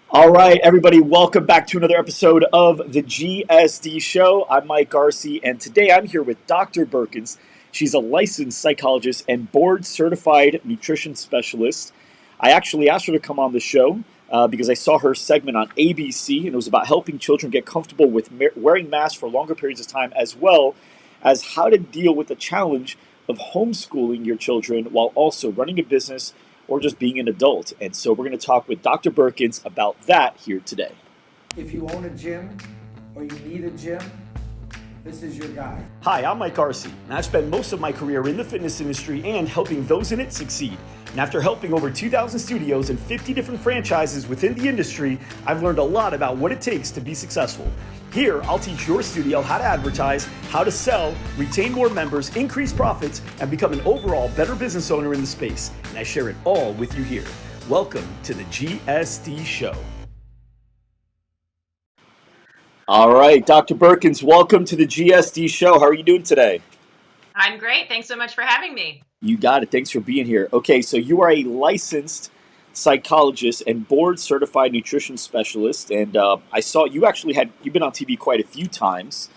All right, everybody, welcome back to another episode of the GSD Show. I'm Mike Arce, and today I'm here with Dr. Beurkens. She's a licensed psychologist and board certified nutrition specialist. I actually asked her to come on the show because I saw her segment on ABC, and it was about helping children get comfortable with wearing masks for longer periods of time, as well as how to deal with the challenge of homeschooling your children while also running a business or just being an adult. And so we're going to talk with Dr. Beurkens about that here today. If you own a gym or you need a gym, this is your guy. Hi, I'm Mike Arce, and I've spent most of my career in the fitness industry and helping those in it succeed. And after helping over 2,000 studios and 50 different franchises within the industry, I've learned a lot about what it takes to be successful. Here, I'll teach your studio how to advertise, how to sell, retain more members, increase profits, and become an overall better business owner in the space. And I share it all with you here. Welcome to the GSD Show. All right, Dr. Beurkens, welcome to the GSD Show. How are you doing today? I'm great. Thanks so much for having me. You got it. Thanks for being here. Okay, so you are a licensed psychologist and board certified nutrition specialist, and I saw you've been on TV quite a few times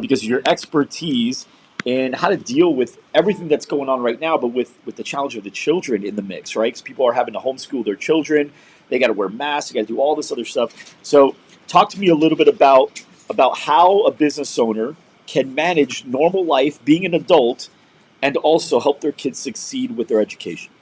because of your expertise in how to deal with everything that's going on right now, but with the challenge of the children in the mix, right? Because people are having to homeschool their children, they got to wear masks, they got to do all this other stuff. So, talk to me a little bit about how a business owner can manage normal life, being an adult, and also help their kids succeed with their education.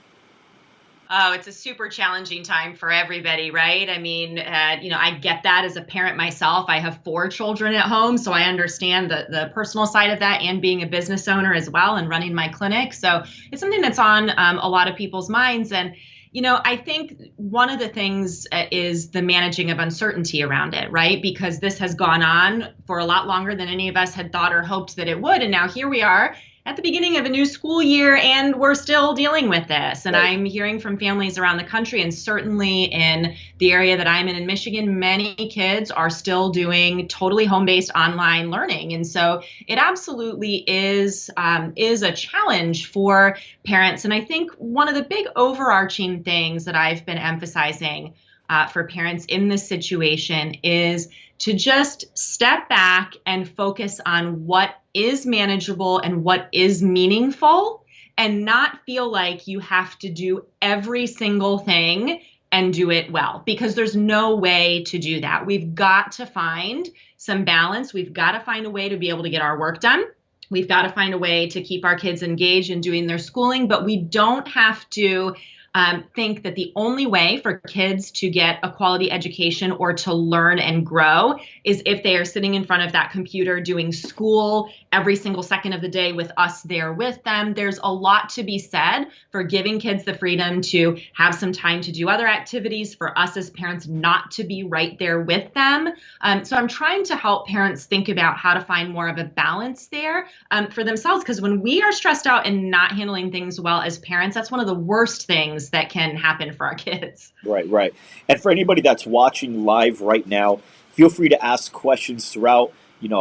Oh, it's a super challenging time for everybody, right? I mean, I get that as a parent myself. I have 4 children at home, so I understand the personal side of that and being a business owner as well and running my clinic. So it's something that's on a lot of people's minds. And I think one of the things is the managing of uncertainty around it, right? Because this has gone on for a lot longer than any of us had thought or hoped that it would. And now here we are at the beginning of a new school year, and we're still dealing with this. And Right. I'm hearing from families around the country, and certainly in the area that I'm in Michigan, many kids are still doing totally home-based online learning. And so it absolutely is a challenge for parents. And I think one of the big overarching things that I've been emphasizing for parents in this situation is to just step back and focus on what is manageable and what is meaningful, and not feel like you have to do every single thing and do it well, because there's no way to do that. We've got to find some balance. We've got to find a way to be able to get our work done. We've got to find a way to keep our kids engaged in doing their schooling, but we don't have to think that the only way for kids to get a quality education or to learn and grow is if they are sitting in front of that computer doing school every single second of the day with us there with them. There's a lot to be said for giving kids the freedom to have some time to do other activities, for us as parents not to be right there with them. So I'm trying to help parents think about how to find more of a balance there for themselves, because when we are stressed out and not handling things well as parents, that's one of the worst things that can happen for our kids. Right. And for anybody that's watching live right now, feel free to ask questions throughout.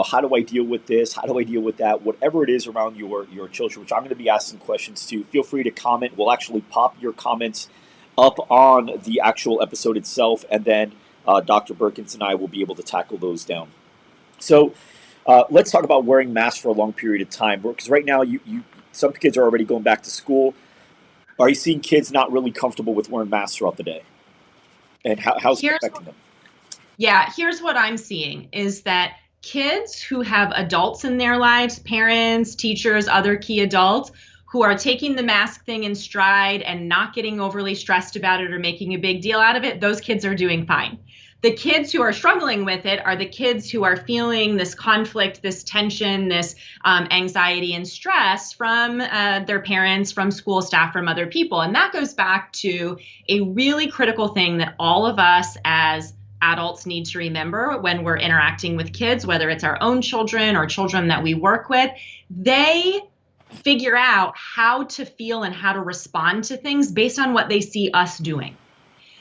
How do I deal with this? How do I deal with that? Whatever it is around your children, which I'm going to be asking questions to, feel free to comment. We'll actually pop your comments up on the actual episode itself, and then Dr. Beurkens and I will be able to tackle those down. So let's talk about wearing masks for a long period of time, because right now some kids are already going back to school. Are you seeing kids not really comfortable with wearing masks throughout the day? And how's it affecting them? Yeah, here's what I'm seeing is that kids who have adults in their lives, parents, teachers, other key adults, who are taking the mask thing in stride and not getting overly stressed about it or making a big deal out of it, those kids are doing fine. The kids who are struggling with it are the kids who are feeling this conflict, this tension, this anxiety and stress from their parents, from school staff, from other people. And that goes back to a really critical thing that all of us as adults need to remember when we're interacting with kids, whether it's our own children or children that we work with. They figure out how to feel and how to respond to things based on what they see us doing.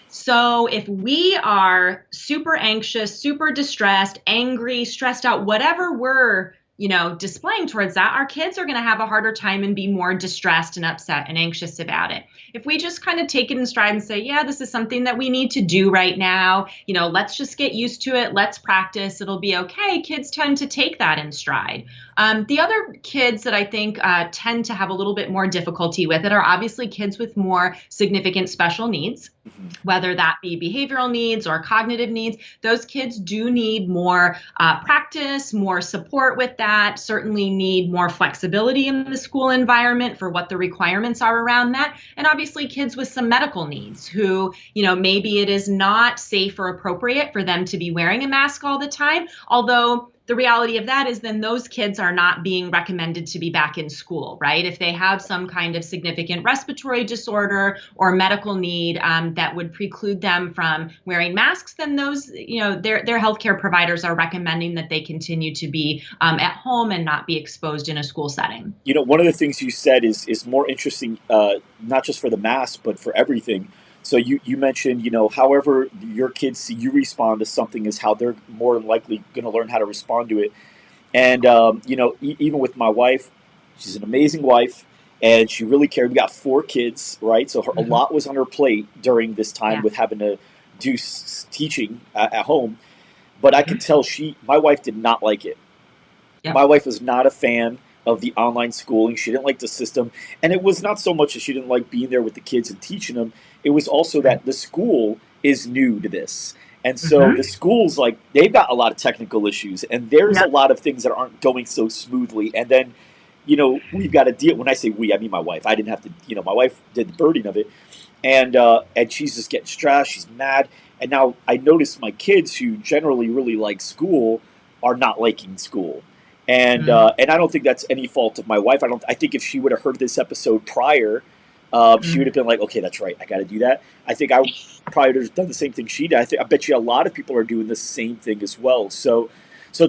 So if we are super anxious, super distressed, angry, stressed out, whatever we're displaying towards that, our kids are going to have a harder time and be more distressed and upset and anxious about it. If we just kind of take it in stride and say, yeah, this is something that we need to do right now, let's just get used to it. Let's practice. It'll be okay. Kids tend to take that in stride. The other kids that I think tend to have a little bit more difficulty with it are obviously kids with more significant special needs, whether that be behavioral needs or cognitive needs. Those kids do need more practice, more support with that, certainly need more flexibility in the school environment for what the requirements are around that. And obviously kids with some medical needs who, maybe it is not safe or appropriate for them to be wearing a mask all the time, although the reality of that is then those kids are not being recommended to be back in school, right? If they have some kind of significant respiratory disorder or medical need that would preclude them from wearing masks, then those, their healthcare providers are recommending that they continue to be at home and not be exposed in a school setting. One of the things you said is more interesting, not just for the mask, but for everything. So you mentioned, however your kids see you respond to something is how they're more than likely going to learn how to respond to it. And, even with my wife, she's an amazing wife, and she really cared. We got 4 kids, right? So a lot was on her plate during this time with having to do teaching at home. But I could tell my wife did not like it. Yeah. My wife was not a fan of the online schooling. She didn't like the system. And it was not so much that she didn't like being there with the kids and teaching them. It was also that the school is new to this. And so the schools, they've got a lot of technical issues. And there's a lot of things that aren't going so smoothly. And then, we've got to deal. When I say we, I mean my wife. I didn't have to, my wife did the burden of it. And she's just getting stressed. She's mad. And now I notice my kids who generally really like school are not liking school. And I don't think that's any fault of my wife. I think if she would have heard this episode prior, she would have been like, okay, that's right, I got to do that. I think I probably would have done the same thing she did. I bet you a lot of people are doing the same thing as well. So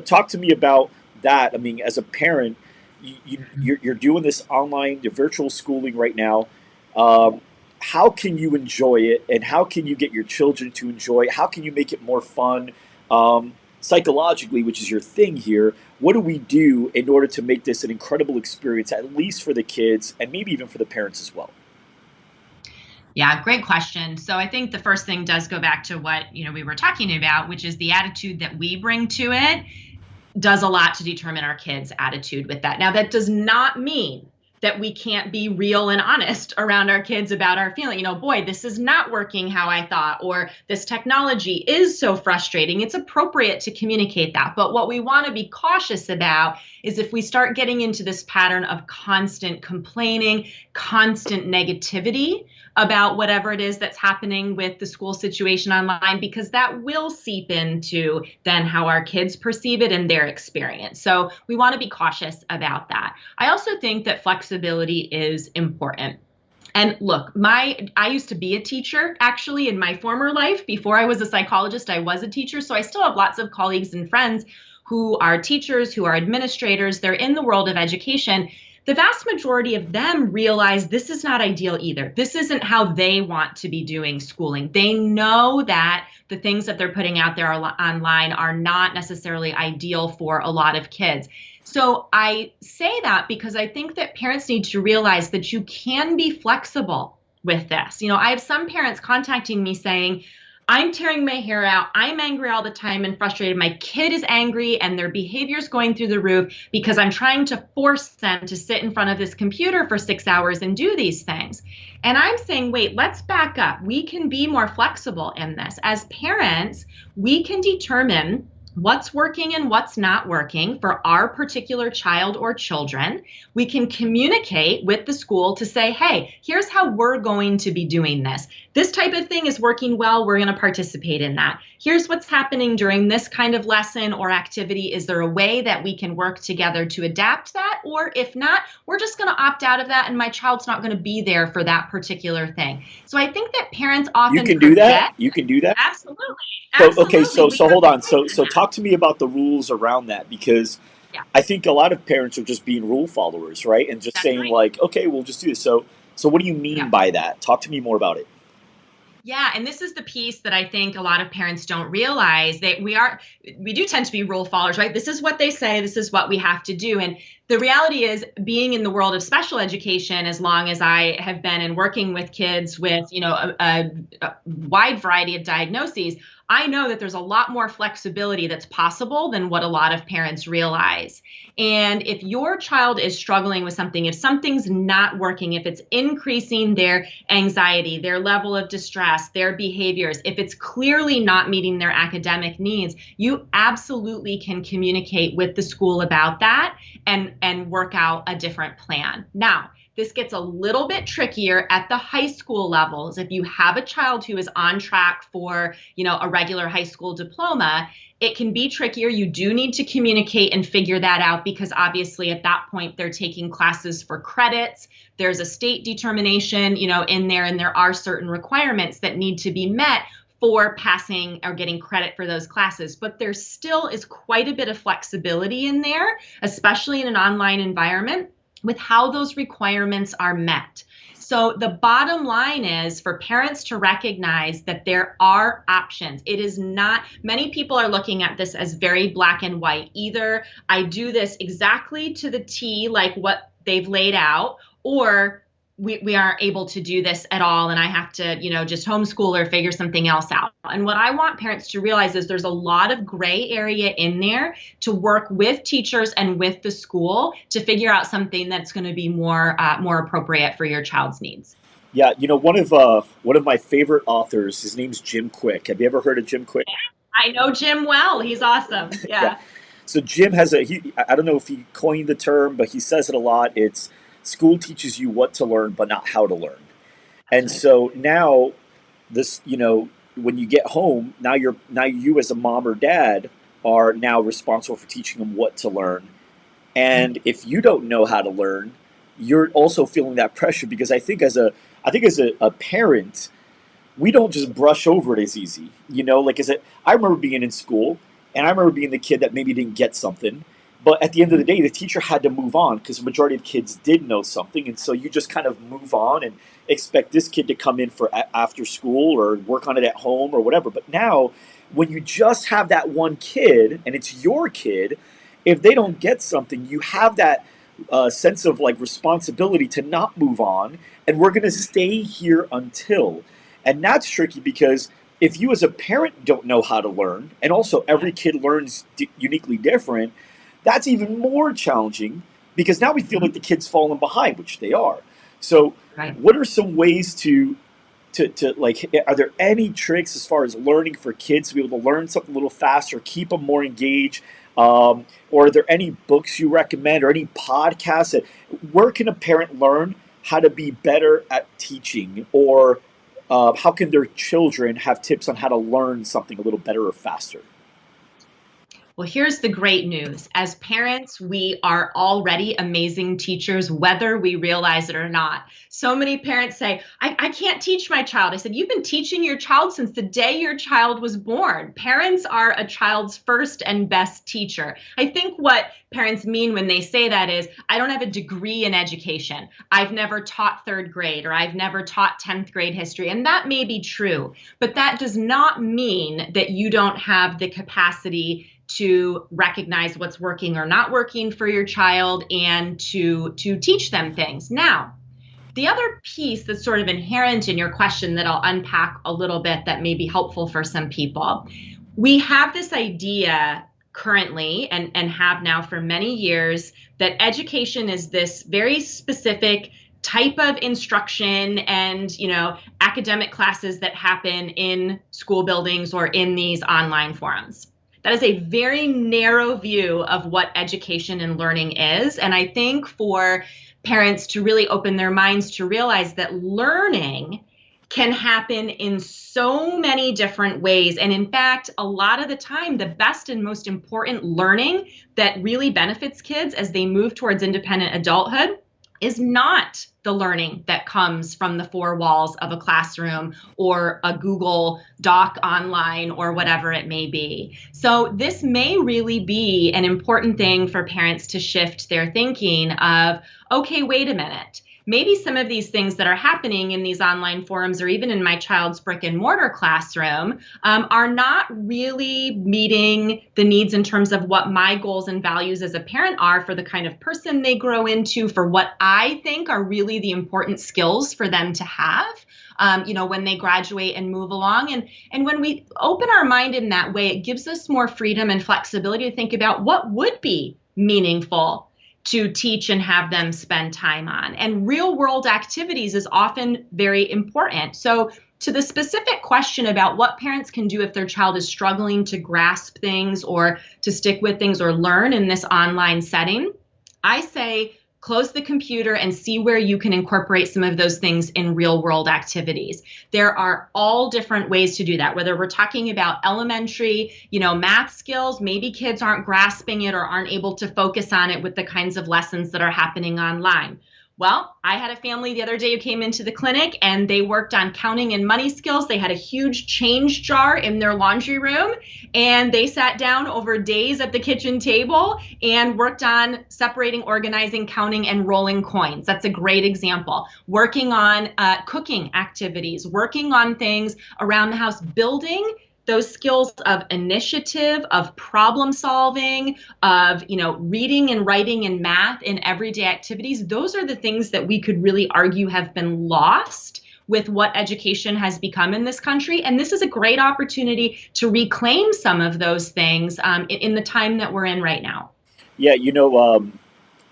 talk to me about that. I mean, as a parent, you're doing this online, the virtual schooling right now. How can you enjoy it, and how can you get your children to enjoy it? How can you make it more fun? Psychologically, which is your thing here, what do we do in order to make this an incredible experience, at least for the kids and maybe even for the parents as well? Yeah, great question. So I think the first thing does go back to what, we were talking about, which is the attitude that we bring to it does a lot to determine our kids' attitude with that. Now, that does not mean that we can't be real and honest around our kids about our feeling. Boy, this is not working how I thought, or this technology is so frustrating. It's appropriate to communicate that. But what we want to be cautious about is if we start getting into this pattern of constant complaining, constant negativity about whatever it is that's happening with the school situation online, because that will seep into then how our kids perceive it and their experience. So we want to be cautious about that. I also think that flexibility is important. And look, I used to be a teacher, actually, in my former life. Before I was a psychologist, I was a teacher. So I still have lots of colleagues and friends who are teachers, who are administrators. They're in the world of education. The vast majority of them realize this is not ideal either. This isn't how they want to be doing schooling. They know that the things that they're putting out there online are not necessarily ideal for a lot of kids. So I say that because I think that parents need to realize that you can be flexible with this. I have some parents contacting me saying, I'm tearing my hair out. I'm angry all the time and frustrated. My kid is angry and their behavior is going through the roof because I'm trying to force them to sit in front of this computer for 6 hours and do these things. And I'm saying, wait, let's back up. We can be more flexible in this. As parents, we can determine what's working and what's not working for our particular child or children. We can communicate with the school to say, hey, here's how we're going to be doing this. This type of thing is working well. We're going to participate in that. Here's what's happening during this kind of lesson or activity. Is there a way that we can work together to adapt that? Or if not, we're just going to opt out of that and my child's not going to be there for that particular thing. So I think that parents often You can do that? You can do that? Absolutely. So, okay, so hold on. So talk to me about the rules around that, because I think a lot of parents are just being rule followers, right? And just saying like, okay, we'll just do this. So what do you mean by that? Talk to me more about it. Yeah, and this is the piece that I think a lot of parents don't realize, that we do tend to be rule followers, right? This is what they say, this is what we have to do. And the reality is, being in the world of special education as long as I have been, and working with kids with, a wide variety of diagnoses, I know that there's a lot more flexibility that's possible than what a lot of parents realize. And if your child is struggling with something, if something's not working, if it's increasing their anxiety, their level of distress, their behaviors, if it's clearly not meeting their academic needs, you absolutely can communicate with the school about that and work out a different plan. Now, this gets a little bit trickier at the high school levels. If you have a child who is on track for, a regular high school diploma, it can be trickier. You do need to communicate and figure that out, because obviously at that point they're taking classes for credits. There's a state determination, in there, and there are certain requirements that need to be met for passing or getting credit for those classes. But there still is quite a bit of flexibility in there, especially in an online environment, with how those requirements are met. So the bottom line is for parents to recognize that there are options. It is not, many people are looking at this as very black and white. Either I do this exactly to the T, like what they've laid out, or we aren't able to do this at all, and I have to, just homeschool or figure something else out. And what I want parents to realize is there's a lot of gray area in there to work with teachers and with the school to figure out something that's going to be more appropriate for your child's needs. Yeah, one of my favorite authors, his name's Jim Quick. Have you ever heard of Jim Quick? I know Jim well. He's awesome. Yeah. So Jim I don't know if he coined the term, but he says it a lot. It's school teaches you what to learn, but not how to learn. And so now when you get home, now you as a mom or dad are now responsible for teaching them what to learn. And if you don't know how to learn, you're also feeling that pressure, because I think as a parent, we don't just brush over it as easy. I remember being in school, and I remember being the kid that maybe didn't get something. But at the end of the day, the teacher had to move on, because the majority of kids did know something. And so you just kind of move on and expect this kid to come in for after school or work on it at home or whatever. But now, when you just have that one kid and it's your kid, if they don't get something, you have that sense of responsibility to not move on. And we're going to stay here until. And that's tricky, because if you as a parent don't know how to learn, and also every kid learns uniquely different, that's even more challenging, because now we feel like the kid's falling behind, which they are. So right. What are some ways to are there any tricks as far as learning for kids to be able to learn something a little faster, keep them more engaged? Or are there any books you recommend or any podcasts where can a parent learn how to be better at teaching? Or how can their children have tips on how to learn something a little better or faster? Well, here's the great news. As parents, we are already amazing teachers, whether we realize it or not. So many parents say, I can't teach my child. I said, you've been teaching your child since the day your child was born. Parents are a child's first and best teacher. I think what parents mean when they say that is, I don't have a degree in education. I've never taught third grade, or I've never taught 10th grade history. And that may be true, but that does not mean that you don't have the capacity to recognize what's working or not working for your child and to teach them things. Now, the other piece that's sort of inherent in your question that I'll unpack a little bit that may be helpful for some people, we have this idea currently and have now for many years that education is this very specific type of instruction and, academic classes that happen in school buildings or in these online forums. That is a very narrow view of what education and learning is. And I think for parents to really open their minds to realize that learning can happen in so many different ways. And in fact, a lot of the time, the best and most important learning that really benefits kids as they move towards independent adulthood is not the learning that comes from the four walls of a classroom or a Google Doc online or whatever it may be. So this may really be an important thing for parents to shift their thinking of, okay, wait a minute. maybe some of these things that are happening in these online forums or even in my child's brick and mortar classroom are not really meeting the needs in terms of what my goals and values as a parent are for the kind of person they grow into, for what I think are really the important skills for them to have. When they graduate and move along. And when we open our mind in that way, it gives us more freedom and flexibility to think about what would be meaningful to teach and have them spend time on. And real world activities is often very important. So to the specific question about what parents can do if their child is struggling to grasp things or to stick with things or learn in this online setting, I say, close the computer and see where you can incorporate some of those things in real world activities. There are all different ways to do that, whether we're talking about elementary, math skills, maybe kids aren't grasping it or aren't able to focus on it with the kinds of lessons that are happening online. Well, I had a family the other day who came into the clinic and they worked on counting and money skills. They had a huge change jar in their laundry room and they sat down over days at the kitchen table and worked on separating, organizing, counting, and rolling coins. That's a great example. Working on cooking activities, working on things around the house, building those skills of initiative, of problem solving, of, reading and writing and math in everyday activities. Those are the things that we could really argue have been lost with what education has become in this country. And this is a great opportunity to reclaim some of those things in the time that we're in right now. Yeah,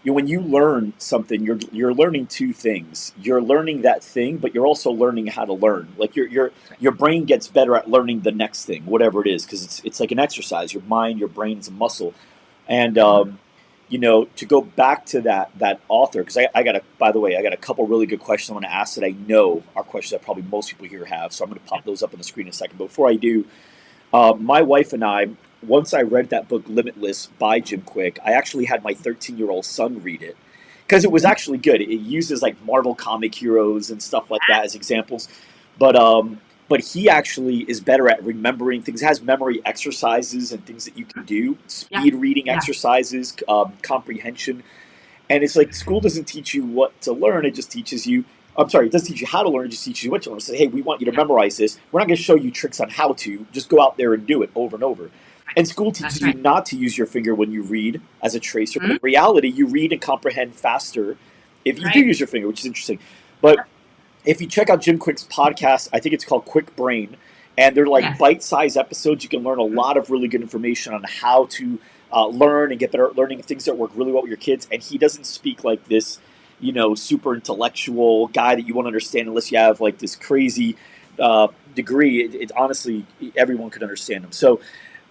when you learn something, you're learning two things. You're learning that thing, but you're also learning how to learn. Like your brain gets better at learning the next thing, whatever it is, because it's like an exercise. Your mind, your brain is a muscle. And to go back to that author, because I got a couple really good questions I want to ask that I know are questions that probably most people here have. So I'm going to pop those up on the screen in a second. But before I do, my wife and I, once I read that book, Limitless by Jim Kwik, I actually had my 13-year-old son read it because it was actually good. It uses like Marvel comic heroes and stuff like that as examples. But he actually is better at remembering things. It has memory exercises and things that you can do, speed reading exercises, comprehension. And it's like school doesn't teach you what to learn. It just teaches you it doesn't teach you how to learn, it just teaches you what to learn. It says, hey, we want you to memorize this. We're not going to show you tricks on how to. Just go out there and do it over and over. And school teaches you not to use your finger when you read as a tracer. But in reality, you read and comprehend faster if you do use your finger, which is interesting. But if you check out Jim Kwik's podcast, I think it's called Quick Brain. And they're like bite-sized episodes. You can learn a lot of really good information on how to learn and get better at learning things that work really well with your kids. And he doesn't speak like this, super intellectual guy that you won't understand unless you have like this crazy degree. It honestly, everyone could understand him. So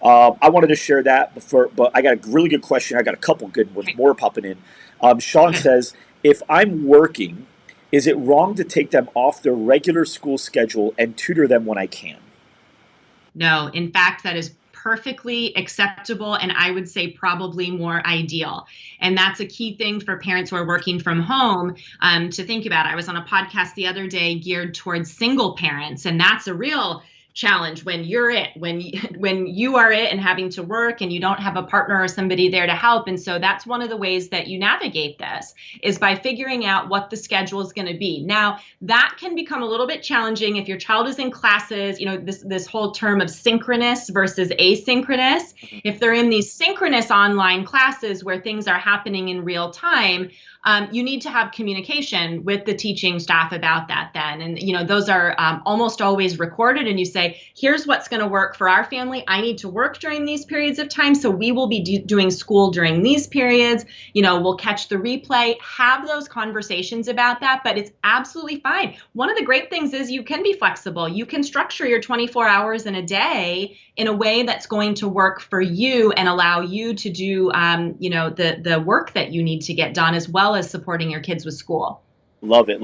I wanted to share that but I got a really good question. I got a couple good ones more popping in. Sean says, if I'm working, is it wrong to take them off their regular school schedule and tutor them when I can? No, in fact, that is perfectly acceptable, and I would say probably more ideal. And that's a key thing for parents who are working from home to think about. I was on a podcast the other day geared towards single parents, and that's a real challenge when you are it and having to work and you don't have a partner or somebody there to help. And so that's one of the ways that you navigate this is by figuring out what the schedule is going to be. Now, that can become a little bit challenging if your child is in classes, this whole term of synchronous versus asynchronous. If they're in these synchronous online classes where things are happening in real time, you need to have communication with the teaching staff about that then. And, those are almost always recorded, and you say, here's what's going to work for our family. I need to work during these periods of time, so we will be doing school during these periods. We'll catch the replay, have those conversations about that, but it's absolutely fine. One of the great things is you can be flexible. You can structure your 24 hours in a day in a way that's going to work for you and allow you to do, the work that you need to get done, as well as supporting your kids with school. Love it.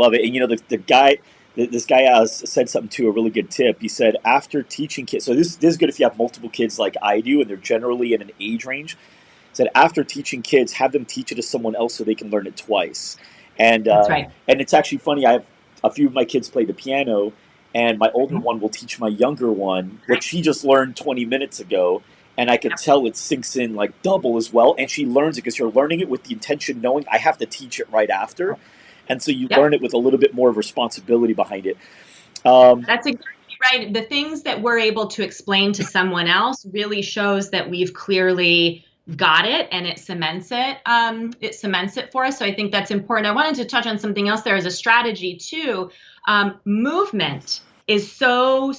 And this guy said something too, a really good tip. He said after teaching kids, so this is good if you have multiple kids like I do, and they're generally in an age range. He said after teaching kids, have them teach it to someone else so they can learn it twice. And that's right. And it's actually funny. I have a few of my kids play the piano, and my older one will teach my younger one what she just learned 20 minutes ago. And I can tell it sinks in like double as well. And she learns it because you're learning it with the intention, knowing I have to teach it right after. And so you Yep. learn it with a little bit more of responsibility behind it. Um, That's exactly right. The things that we're able to explain to someone else really shows that we've clearly got it, and it cements it. It cements it for us. So I think that's important. I wanted to touch on something else there as a strategy too. Movement is so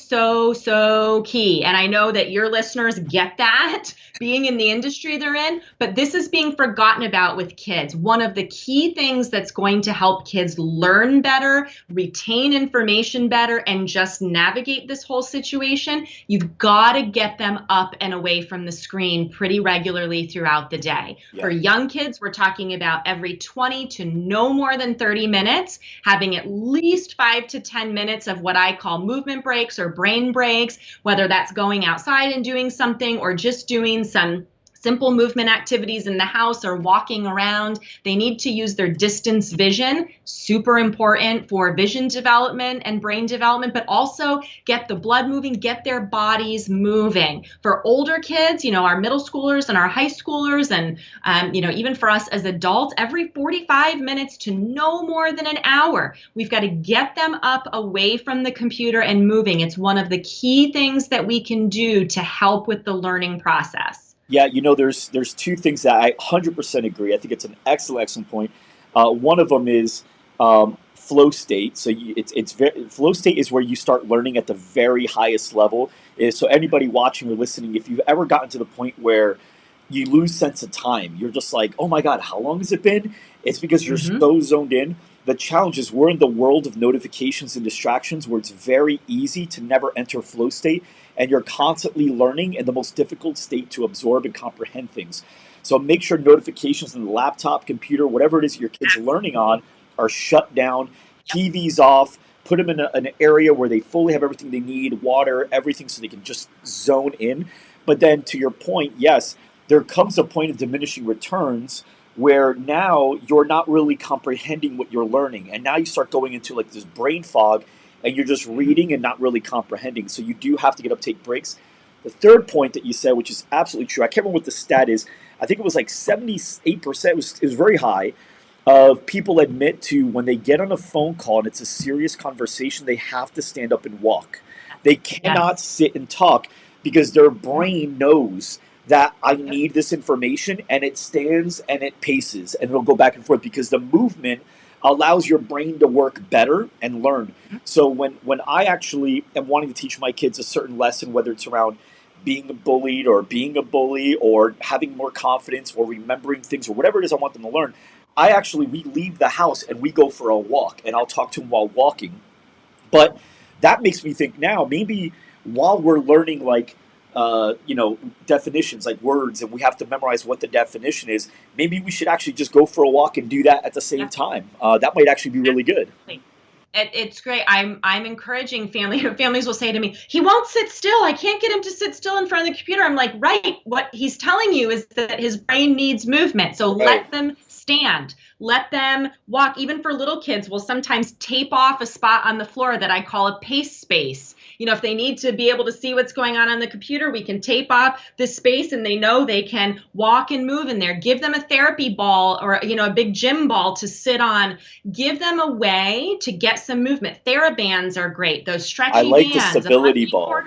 key. And I know that your listeners get that being in the industry they're in, but this is being forgotten about with kids. One of the key things that's going to help kids learn better, retain information better, and just navigate this whole situation, you've got to get them up and away from the screen pretty regularly throughout the day. Yeah. For young kids, we're talking about every 20 to no more than 30 minutes, having at least 5 to 10 minutes of what I call movement breaks or brain breaks, whether that's going outside and doing something or just doing some simple movement activities in the house or walking around. They need to use their distance vision, super important for vision development and brain development, but also get the blood moving, get their bodies moving. For older kids, our middle schoolers and our high schoolers, and even for us as adults, every 45 minutes to no more than an hour, we've got to get them up away from the computer and moving. It's one of the key things that we can do to help with the learning process. Yeah, there's two things that I 100% agree. I think it's an excellent point. One of them is flow state. So flow state is where you start learning at the very highest level. So anybody watching or listening, if you've ever gotten to the point where you lose sense of time, you're just like, oh my God, how long has it been? It's because you're so zoned in. The challenge is we're in the world of notifications and distractions where it's very easy to never enter flow state, and you're constantly learning in the most difficult state to absorb and comprehend things. So make sure notifications on the laptop, computer, whatever it is your kid's learning on are shut down, TV's off, put them in an area where they fully have everything they need, water, everything, so they can just zone in. But then to your point, yes, there comes a point of diminishing returns where now you're not really comprehending what you're learning. And now you start going into like this brain fog and you're just reading and not really comprehending. So you do have to get up, take breaks. The third point that you said, which is absolutely true, I can't remember what the stat is. I think it was like 78%, it was very high, of people admit to when they get on a phone call and it's a serious conversation, they have to stand up and walk. They cannot sit and talk because their brain knows that I need this information, and it stands and it paces and it'll go back and forth because the movement allows your brain to work better and learn. So when I actually am wanting to teach my kids a certain lesson, whether it's around being bullied or being a bully or having more confidence or remembering things or whatever it is I want them to learn, we leave the house and we go for a walk, and I'll talk to them while walking. But that makes me think now, maybe while we're learning definitions like words, and we have to memorize what the definition is, maybe we should actually just go for a walk and do that at the same time. That might actually be really good. It's great. I'm encouraging families will say to me, he won't sit still. I can't get him to sit still in front of the computer. I'm like, right. What he's telling you is that his brain needs movement. So let them stand. Let them walk. Even for little kids, we'll sometimes tape off a spot on the floor that I call a pace space. If they need to be able to see what's going on the computer, we can tape off this space and they know they can walk and move in there. Give them a therapy ball or, a big gym ball to sit on. Give them a way to get some movement. TheraBands are great. Those stretchy bands. I like the stability ball.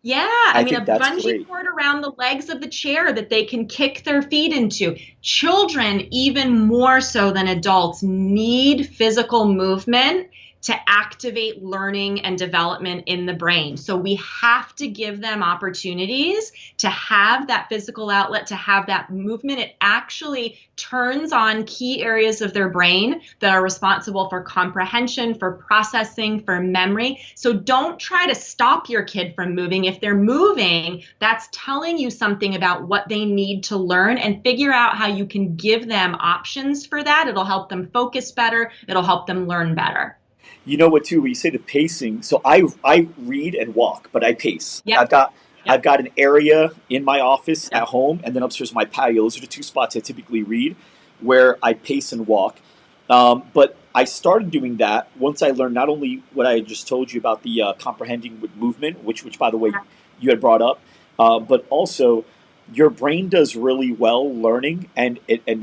I mean, a bungee cord around the legs of the chair that they can kick their feet into. Children, even more so than adults, need physical movement to activate learning and development in the brain. So we have to give them opportunities to have that physical outlet, to have that movement. It actually turns on key areas of their brain that are responsible for comprehension, for processing, for memory. So don't try to stop your kid from moving. If they're moving, that's telling you something about what they need to learn, and figure out how you can give them options for that. It'll help them focus better. It'll help them learn better. You know what, too, when you say the pacing, so I read and walk, but I pace. Yep. I've got an area in my office at home, and then upstairs my patio. Those are the two spots I typically read where I pace and walk. But I started doing that once I learned not only what I just told you about the comprehending with movement, which by the way, you had brought up, but also your brain does really well learning and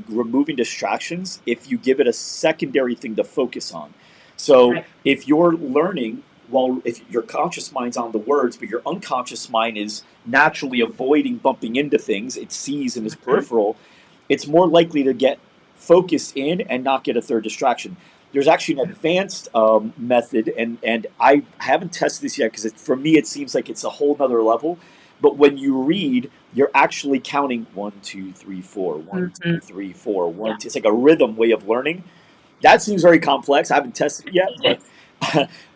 removing distractions if you give it a secondary thing to focus on. So Right. if you're learning, well, if your conscious mind's on the words, but your unconscious mind is naturally avoiding bumping into things it sees in its Mhm. peripheral, it's more likely to get focused in and not get a third distraction. There's actually an advanced method, and I haven't tested this yet because for me it seems like it's a whole nother level. But when you read, you're actually counting one, two, three, four, one, two, Mhm. three, four, Yeah. one, two. It's like a rhythm way of learning. That seems very complex. I haven't tested it yet, but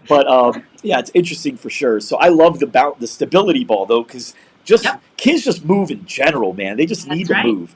It's, yeah, it's interesting for sure. So I love the stability ball though, because just yep, kids just move in general, man. They just need that's to right. move.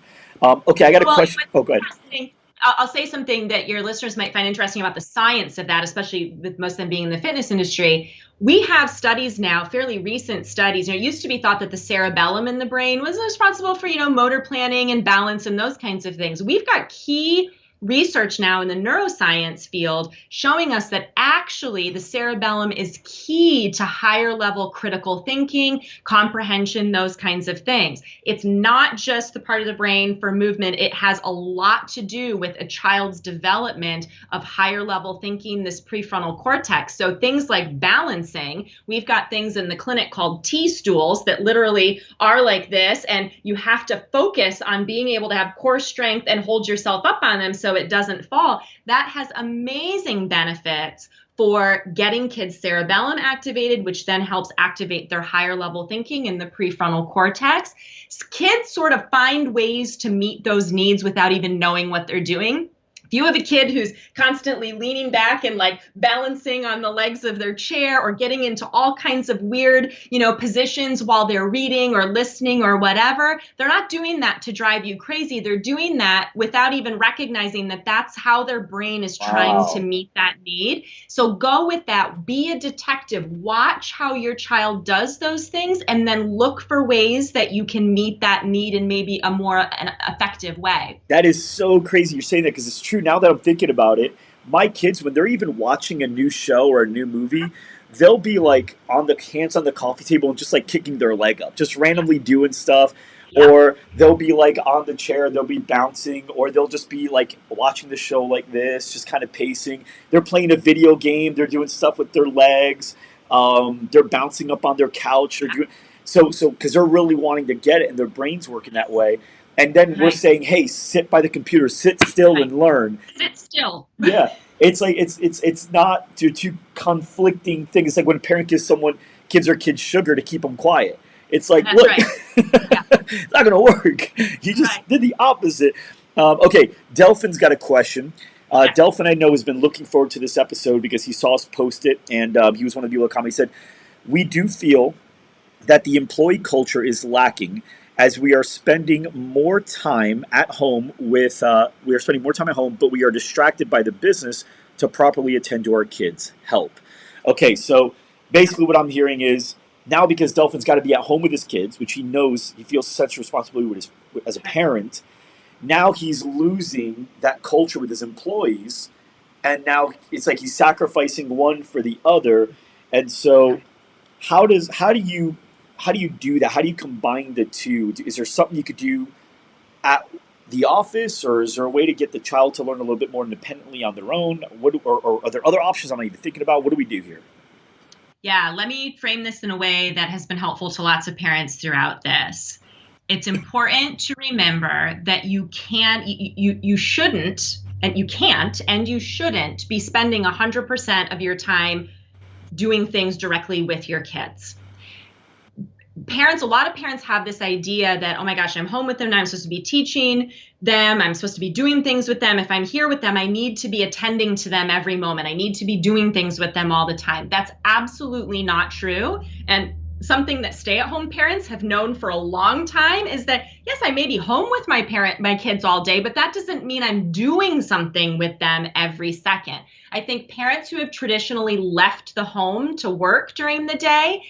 Okay, I got a Well, question. what's Oh, go ahead. interesting, I'll say something that your listeners might find interesting about the science of that, especially with most of them being in the fitness industry. We have studies now, fairly recent studies. It used to be thought that the cerebellum in the brain was responsible for, motor planning and balance and those kinds of things. We've got key research now in the neuroscience field showing us that actually the cerebellum is key to higher level critical thinking, comprehension, those kinds of things. It's not just the part of the brain for movement. It has a lot to do with a child's development of higher level thinking, this prefrontal cortex. So things like balancing, we've got things in the clinic called T stools that literally are like this, and you have to focus on being able to have core strength and hold yourself up on them so it doesn't fall. That has amazing benefits for getting kids' cerebellum activated, which then helps activate their higher level thinking in the prefrontal cortex. Kids sort of find ways to meet those needs without even knowing what they're doing. If you have a kid who's constantly leaning back and like balancing on the legs of their chair or getting into all kinds of weird, positions while they're reading or listening or whatever, they're not doing that to drive you crazy. They're doing that without even recognizing that that's how their brain is trying to Wow. meet that need. So go with that. Be a detective. Watch how your child does those things and then look for ways that you can meet that need in maybe a more effective way. That is so crazy you're saying that because it's true now that I'm thinking about it. My kids, when they're even watching a new show or a new movie, they'll be like on the hands on the coffee table and just like kicking their leg up, just randomly doing stuff. Yep. Or they'll be like on the chair, they'll be bouncing, or they'll just be like watching the show like this, just kind of pacing. They're playing a video game, they're doing stuff with their legs, they're bouncing up on their couch, they're doing so because they're really wanting to get it and their brain's working that way. And then we're Right. saying, "Hey, sit by the computer, sit still Right. and learn." Sit still. Yeah, it's like it's not two conflicting things. It's like when a parent gives someone kids sugar to keep them quiet. It's like, That's look, right. Yeah. it's not gonna work. You just Right. did the opposite. Okay, Delphin's got a question. Yeah. Delphin, I know, has been looking forward to this episode because he saw us post it, and he was one of the people that commented. He said, "We do feel that the employee culture is lacking as we are spending more time at home but we are distracted by the business to properly attend to our kids. Help." Okay, so basically what I'm hearing is now because Delphin's got to be at home with his kids, which he knows he feels such responsibility as a parent, now he's losing that culture with his employees, and now it's like he's sacrificing one for the other, and so how do you do that? How do you combine the two? Is there something you could do at the office, or is there a way to get the child to learn a little bit more independently on their own? Or are there other options I'm not even thinking about? What do we do here? Yeah, let me frame this in a way that has been helpful to lots of parents throughout this. It's important to remember that you shouldn't, and you can't, and you shouldn't be spending 100% of your time doing things directly with your kids. A lot of parents have this idea that, oh my gosh, I'm home with them now, I'm supposed to be teaching them, I'm supposed to be doing things with them. If I'm here with them, I need to be attending to them every moment. I need to be doing things with them all the time. That's absolutely not true. And something that stay-at-home parents have known for a long time is that, yes, I may be home with my kids all day, but that doesn't mean I'm doing something with them every second. I think parents who have traditionally left the home to work during the day,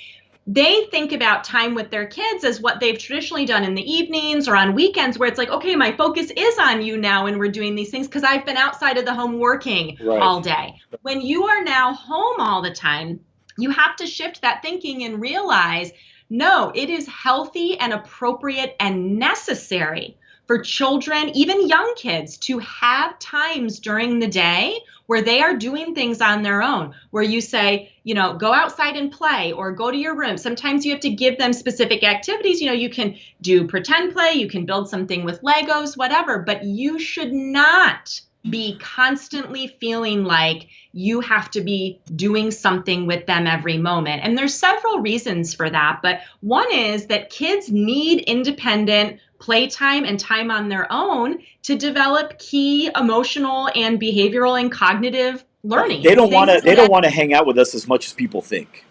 they think about time with their kids as what they've traditionally done in the evenings or on weekends, where it's like, okay, my focus is on you now and we're doing these things because I've been outside of the home working Right. all day. When you are now home all the time, you have to shift that thinking and realize No, it is healthy and appropriate and necessary for children, even young kids, to have times during the day where they are doing things on their own, where you say, go outside and play or go to your room. Sometimes you have to give them specific activities. You can do pretend play, you can build something with Legos, whatever, but you should not be constantly feeling like you have to be doing something with them every moment. And there's several reasons for that, but one is that kids need independent playtime and time on their own to develop key emotional and behavioral and cognitive learning. They don't want to hang out with us as much as people think.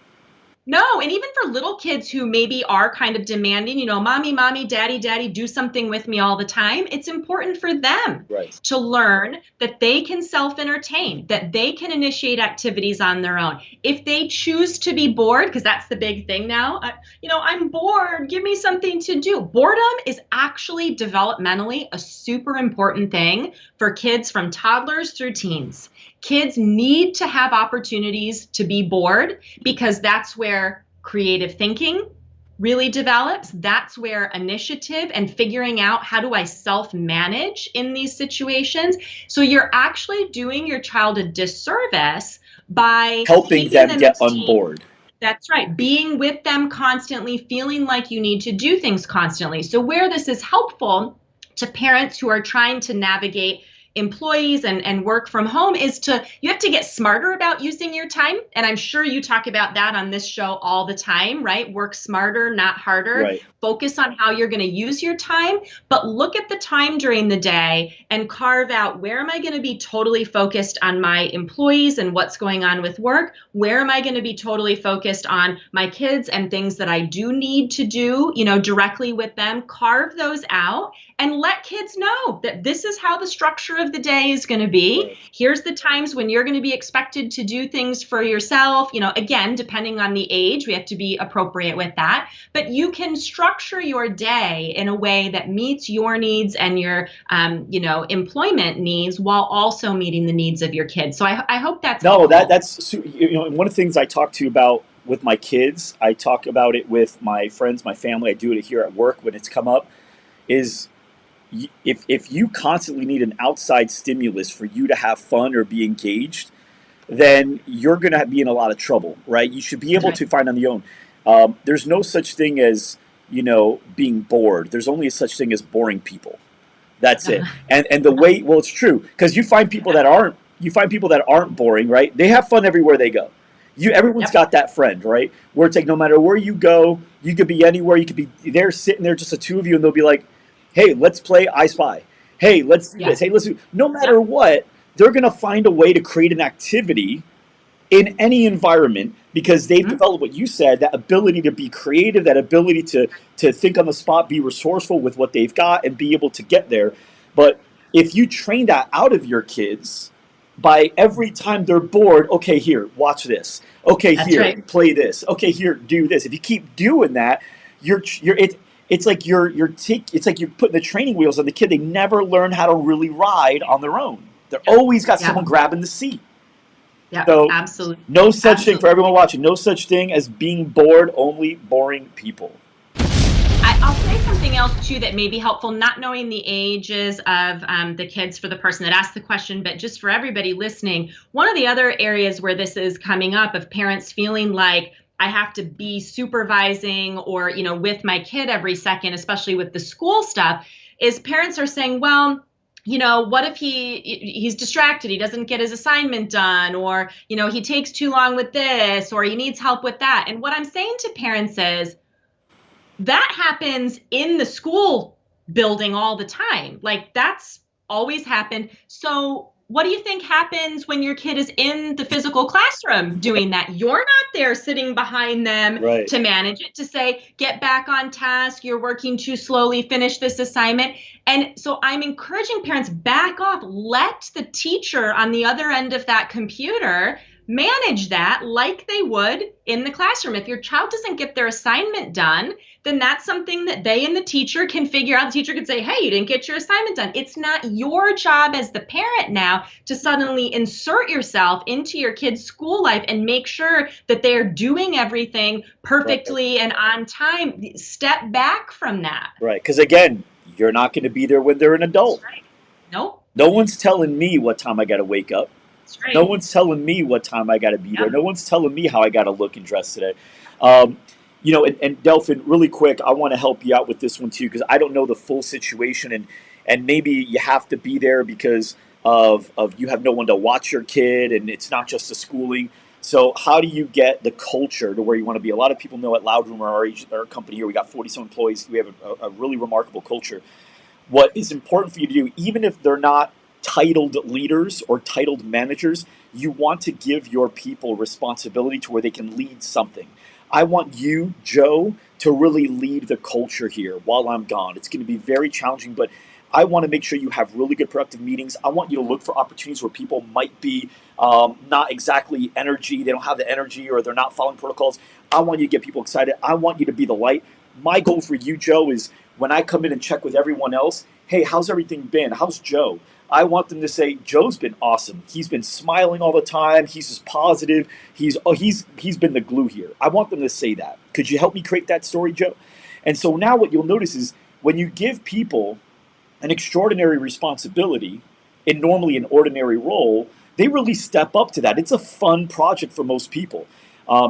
No, and even for little kids who maybe are kind of demanding, mommy, daddy, do something with me all the time, it's important for them to learn that they can self-entertain, that they can initiate activities on their own. If they choose to be bored, because that's the big thing now, I'm bored, give me something to do. Boredom is actually developmentally a super important thing for kids from toddlers through teens. Kids need to have opportunities to be bored because that's where creative thinking really develops. That's where initiative and figuring out how do I self-manage in these situations. So you're actually doing your child a disservice by helping them get unbored. That's right. Being with them constantly, feeling like you need to do things constantly. So where this is helpful to parents who are trying to navigate employees and work from home is you have to get smarter about using your time. And I'm sure you talk about that on this show all the time, right? Work smarter, not harder. Right. Focus on how you're going to use your time, but look at the time during the day and carve out, where am I going to be totally focused on my employees and what's going on with work? Where am I going to be totally focused on my kids and things that I do need to do, directly with them? Carve those out and let kids know that this is how the structure of the day is going to be. Right. Here's the times when you're going to be expected to do things for yourself. Again, depending on the age, we have to be appropriate with that. But you can structure your day in a way that meets your needs and your, employment needs while also meeting the needs of your kids. So I hope that's helpful. That's one of the things I talk to you about with my kids. I talk about it with my friends, my family. I do it here at work when it's come up. Is if you constantly need an outside stimulus for you to have fun or be engaged, then you're going to be in a lot of trouble, right? You should be able to find on your own. There's no such thing as, being bored. There's only such thing as boring people. That's it. And the way, well, it's true, because you find people that aren't boring, right? They have fun everywhere they go. Everyone's got that friend, right? Where it's like, no matter where you go, you could be anywhere. You could be there sitting there, just the two of you, and they'll be like, hey, let's play I Spy. Hey, let's do this. Hey, let's do. No matter what, they're going to find a way to create an activity in any environment because they've developed what you said, that ability to be creative, that ability to think on the spot, be resourceful with what they've got and be able to get there. But if you train that out of your kids by every time they're bored, okay, here, watch this. Okay, That's here, right. Play this. Okay, here, do this. If you keep doing that, it's like you're putting the training wheels on the kid. They never learn how to really ride on their own. They're always got someone grabbing the seat. Yeah, So absolutely. No such thing for everyone watching. No such thing as being bored. Only boring people. I'll say something else too that may be helpful, not knowing the ages of the kids for the person that asked the question, but just for everybody listening. One of the other areas where this is coming up of parents feeling like I have to be supervising or, with my kid every second, especially with the school stuff, is parents are saying, well, what if he's distracted, he doesn't get his assignment done, or, he takes too long with this, or he needs help with that. And what I'm saying to parents is that happens in the school building all the time. Like that's always happened. So what do you think happens when your kid is in the physical classroom doing that? You're not there sitting behind them to manage it, to say, get back on task, you're working too slowly, finish this assignment. And so I'm encouraging parents, back off, let the teacher on the other end of that computer manage that like they would in the classroom. If your child doesn't get their assignment done, then that's something that they and the teacher can figure out. The teacher could say, hey, you didn't get your assignment done. It's not your job as the parent now to suddenly insert yourself into your kid's school life and make sure that they're doing everything perfectly and on time. Step back from that. Right. Because again, you're not going to be there when they're an adult. That's right. Nope. No one's telling me what time I got to wake up. That's right. No one's telling me what time I got to be there. No one's telling me how I got to look and dress today. You know, and Delphin, really quick, I want to help you out with this one too, because I don't know the full situation, and maybe you have to be there because of you have no one to watch your kid, and it's not just the schooling. So how do you get the culture to where you want to be? A lot of people know at Loud Room, our company here, we got 40-some employees. We have a really remarkable culture. What is important for you to do, even if they're not titled leaders or titled managers, you want to give your people responsibility to where they can lead something. I want you, Joe, to really lead the culture here while I'm gone. It's going to be very challenging, but I want to make sure you have really good productive meetings. I want you to look for opportunities where people might be not exactly energy. They don't have the energy or they're not following protocols. I want you to get people excited. I want you to be the light. My goal for you, Joe, is when I come in and check with everyone else, hey, how's everything been? How's Joe? I want them to say, Joe's been awesome. He's been smiling all the time. He's just positive. He's been the glue here. I want them to say that. Could you help me create that story, Joe? And so now what you'll notice is when you give people an extraordinary responsibility in normally an ordinary role, they really step up to that. It's a fun project for most people.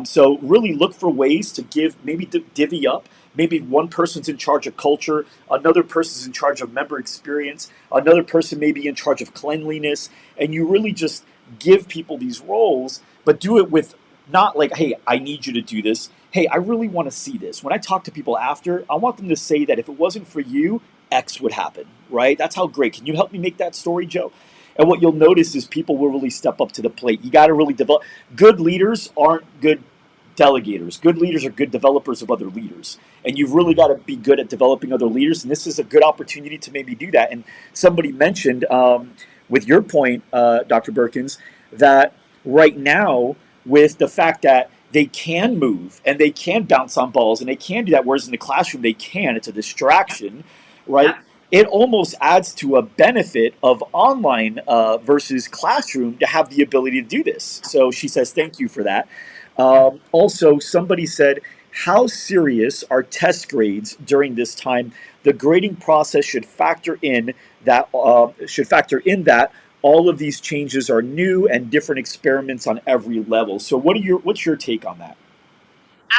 So really look for ways to give, maybe divvy up. Maybe one person's in charge of culture, another person's in charge of member experience, another person may be in charge of cleanliness, and you really just give people these roles, but do it with not like, hey, I need you to do this. Hey, I really want to see this. When I talk to people after, I want them to say that if it wasn't for you, X would happen, right? That's how great. Can you help me make that story, Joe? And what you'll notice is people will really step up to the plate. You got to really develop. Good leaders aren't good delegators. Good leaders are good developers of other leaders. And you've really got to be good at developing other leaders. And this is a good opportunity to maybe do that. And somebody mentioned, with your point, Dr. Beurkens, that right now, with the fact that they can move and they can bounce on balls and they can do that, whereas in the classroom they can't, it's a distraction, right? It almost adds to a benefit of online versus classroom to have the ability to do this. So she says, thank you for that. Also, somebody said, how serious are test grades during this time? The grading process should factor in that all of these changes are new and different experiments on every level. So what's your take on that?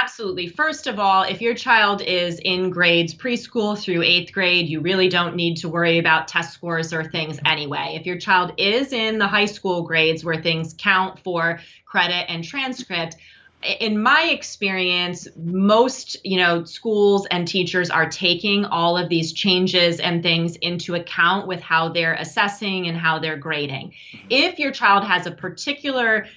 Absolutely. First of all, if your child is in grades preschool through 8th grade, you really don't need to worry about test scores or things anyway. If your child is in the high school grades where things count for credit and transcript, in my experience, most, schools and teachers are taking all of these changes and things into account with how they're assessing and how they're grading. If your child has a particular,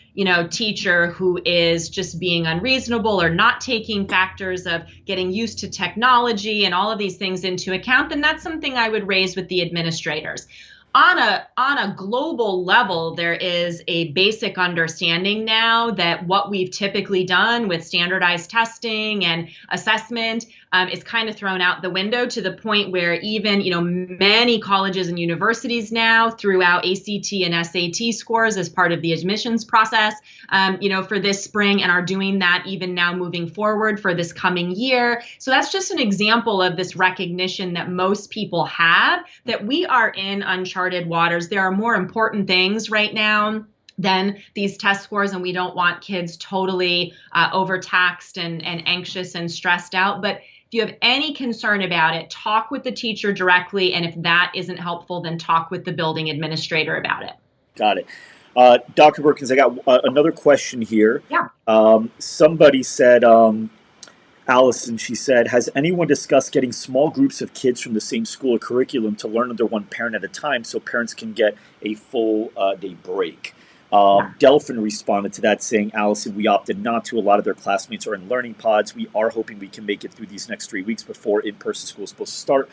teacher who is just being unreasonable or not taking factors of getting used to technology and all of these things into account, then that's something I would raise with the administrators. On a global level, there is a basic understanding now that what we've typically done with standardized testing and assessment is kind of thrown out the window to the point where even, many colleges and universities now threw out ACT and SAT scores as part of the admissions process, for this spring and are doing that even now moving forward for this coming year. So that's just an example of this recognition that most people have that we are in uncharted waters. There are more important things right now than these test scores, and we don't want kids totally overtaxed and anxious and stressed out. But if you have any concern about it, talk with the teacher directly. And if that isn't helpful, then talk with the building administrator about it. Got it. Dr. Beurkens, I got another question here. Yeah. Somebody said, Allison, she said, has anyone discussed getting small groups of kids from the same school or curriculum to learn under one parent at a time so parents can get a full day break? Delphin responded to that saying, Allison, we opted not to. A lot of their classmates are in learning pods. We are hoping we can make it through these next 3 weeks before in-person school is supposed to start.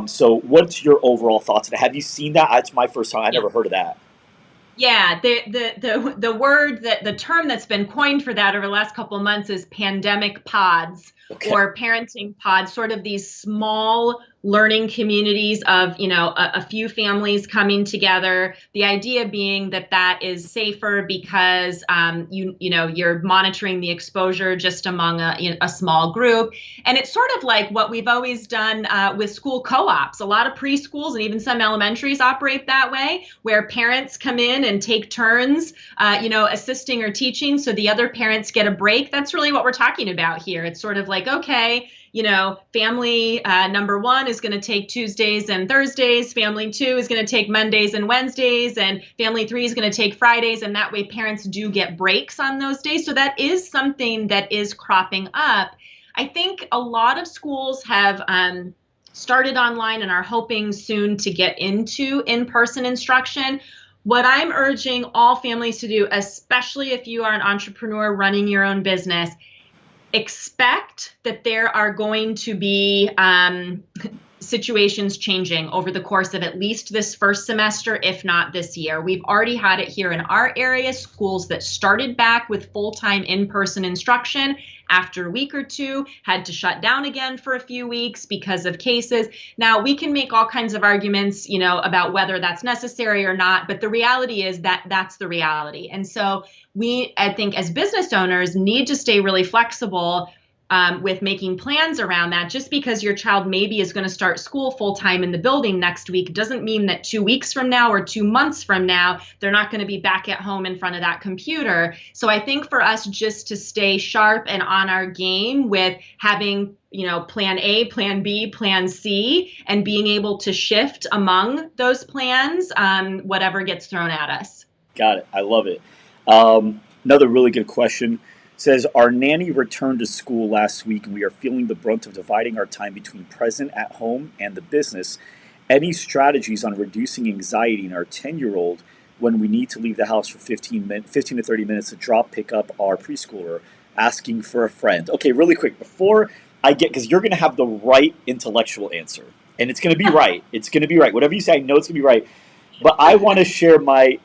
So what's your overall thoughts? Have you seen that? It's my first time. I never heard of that. Yeah, the word that the term that's been coined for that over the last couple of months is pandemic pods Okay. or parenting pods, sort of these small learning communities of, a few families coming together. The idea being that that is safer because you're monitoring the exposure just among a small group. And it's sort of like what we've always done with school co-ops. A lot of preschools and even some elementaries operate that way, where parents come in and take turns, assisting or teaching, so the other parents get a break. That's really what we're talking about here. It's sort of like, okay, family number one is going to take Tuesdays and Thursdays. Family two is going to take Mondays and Wednesdays. And family three is going to take Fridays. And that way parents do get breaks on those days. So that is something that is cropping up. I think a lot of schools have started online and are hoping soon to get into in-person instruction. What I'm urging all families to do, especially if you are an entrepreneur running your own business, expect that there are going to be situations changing over the course of at least this first semester, if not this year. We've already had it here in our area, schools that started back with full-time in-person instruction after a week or two had to shut down again for a few weeks because of cases. Now, we can make all kinds of arguments, about whether that's necessary or not, but the reality is that that's the reality. And so we, I think, as business owners, need to stay really flexible with making plans around that. Just because your child maybe is going to start school full time in the building next week doesn't mean that 2 weeks from now or 2 months from now, they're not going to be back at home in front of that computer. So I think for us just to stay sharp and on our game with having, plan A, plan B, plan C, and being able to shift among those plans, whatever gets thrown at us. Got it. I love it. Another really good question. Says, our nanny returned to school last week and we are feeling the brunt of dividing our time between present at home and the business. Any strategies on reducing anxiety in our 10-year-old when we need to leave the house for 15 to 30 minutes to drop pick up our preschooler, asking for a friend? Okay, really quick, before I get, because you're going to have the right intellectual answer and it's going to be right. It's going to be right. Whatever you say, I know it's going to be right. But I want to share my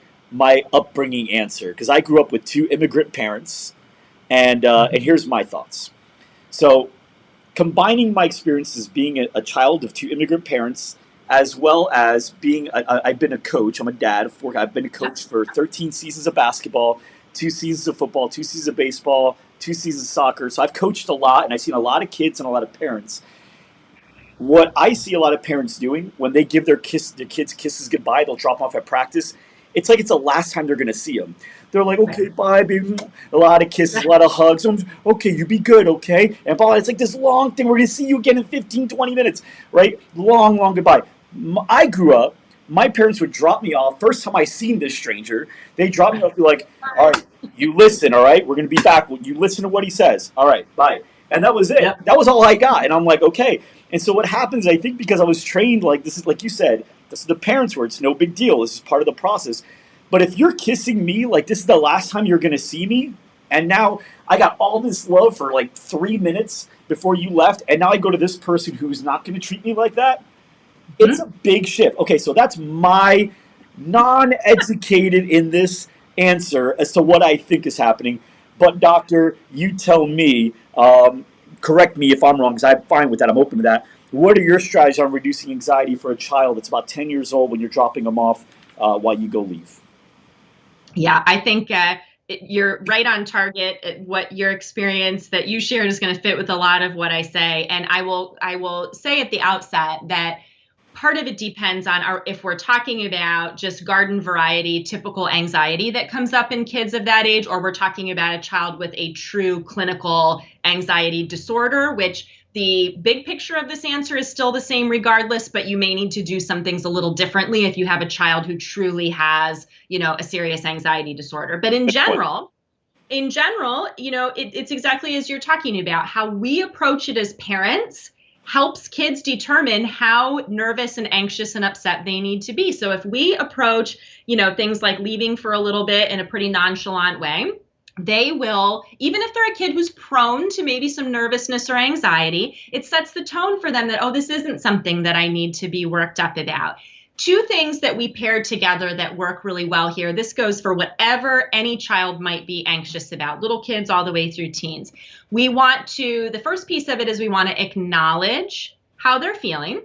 upbringing answer because I grew up with 2 immigrant parents. And here's my thoughts. So combining my experiences being a child of 2 immigrant parents, as well as being, I've been a coach, I'm a dad of 4, I've been a coach for 13 seasons of basketball, 2 seasons of football, 2 seasons of baseball, 2 seasons of soccer. So I've coached a lot and I've seen a lot of kids and a lot of parents. What I see a lot of parents doing when they give their kids kisses goodbye, they'll drop off at practice. It's like it's the last time they're going to see them. They're like, okay, bye, baby. A lot of kisses, a lot of hugs. Okay, you be good, okay? And bye. It's like this long thing. We're going to see you again in 15, 20 minutes, right? Long, long goodbye. I grew up, my parents would drop me off. First time I seen this stranger, they drop me off, be like, all right, you listen, all right? We're going to be back. You listen to what he says. All right, bye. And that was it. Yeah. That was all I got. And I'm like, okay. And so what happens, I think because I was trained like this is, like you said, this is the parents' word. It's no big deal. This is part of the process. But if you're kissing me like this is the last time you're going to see me, and now I got all this love for like 3 minutes before you left, and now I go to this person who's not going to treat me like that, it's a big shift. Okay, so that's my non-educated in this answer as to what I think is happening. But doctor, you tell me, correct me if I'm wrong, because I'm fine with that. I'm open to that. What are your strategies on reducing anxiety for a child that's about 10 years old when you're dropping them off while you go leave? Yeah, I think you're right on target. What your experience that you shared is going to fit with a lot of what I say. And I will say at the outset that part of it depends on if we're talking about just garden variety, typical anxiety that comes up in kids of that age, or we're talking about a child with a true clinical anxiety disorder, which the big picture of this answer is still the same regardless, but you may need to do some things a little differently if you have a child who truly has, a serious anxiety disorder. But in general, it's exactly as you're talking about. How we approach it as parents helps kids determine how nervous and anxious and upset they need to be. So if we approach, things like leaving for a little bit in a pretty nonchalant way, they will, even if they're a kid who's prone to maybe some nervousness or anxiety, it sets the tone for them that, oh, this isn't something that I need to be worked up about. two things that we paired together that work really well here. This goes for whatever any child might be anxious about, little kids all the way through teens. The first piece of it is we want to acknowledge how they're feeling.